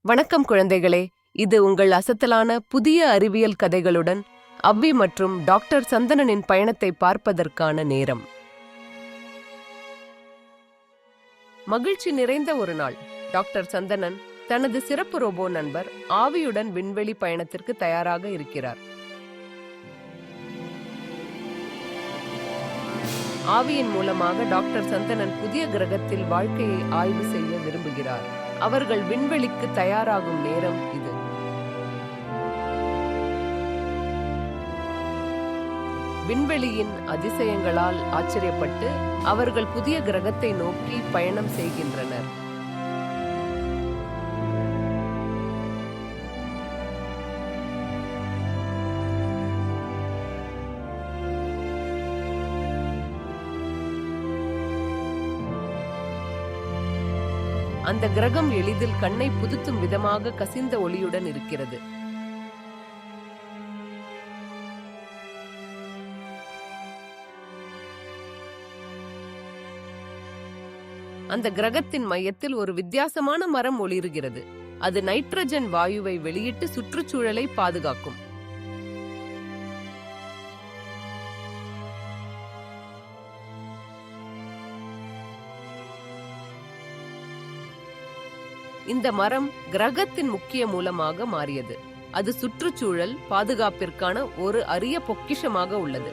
வணக்கம் குழந்தைகளே, இது உங்கள் அசத்தலான புதிய அறிவியல் கதைகளுடன் அவ்வி மற்றும் டாக்டர் சந்தனனின் பயணத்தை பார்ப்பதற்கான நேரம். மகிழ்ச்சி நிறைந்த ஒரு நாள். டாக்டர் சந்தனன் தனது சிறப்பு ரோபோ நண்பர் ஆவியுடன் விண்வெளி பயணத்திற்கு தயாராக இருக்கிறார். ஆவியின் மூலமாக டாக்டர் சந்தனன் புதிய கிரகத்தில் வாழ்க்கையை ஆய்வு செய்ய விரும்புகிறார். அவர்கள் விண்வெளிக்கு தயாராகும் நேரம் இது. விண்வெளியின் அதிசயங்களால் ஆச்சரியப்பட்டு அவர்கள் புதிய கிரகத்தை நோக்கி பயணம் செய்கின்றனர். அந்த கிரகம் எளிதில் கண்ணை புதுத்தும் விதமாக கசிந்த ஒளியுடன் இருக்கிறது. அந்த கிரகத்தின் மையத்தில் ஒரு வித்தியாசமான மரம் ஒளிருகிறது. அது நைட்ரஜன் வாயுவை வெளியிட்டு சுற்றுச்சூழலை பாதுகாக்கும். இந்த மரம் கிரகத்தின் முக்கிய மூலமாக மாறியது. அது சுற்றுச்சூழல் பாதுகாப்பிற்கான ஒரு அரிய பொக்கிஷமாக உள்ளது.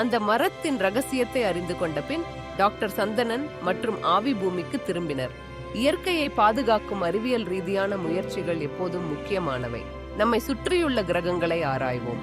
அந்த மரத்தின் ரகசியத்தை அறிந்து கொண்ட பின் டாக்டர் சந்தனன் மற்றும் ஆவி பூமிக்கு திரும்பினர். இயற்கையை பாதுகாக்கும் அறிவியல் ரீதியான முயற்சிகள் எப்போதும் முக்கியமானவை. நம்மை சுற்றியுள்ள கிரகங்களை ஆராய்வோம்.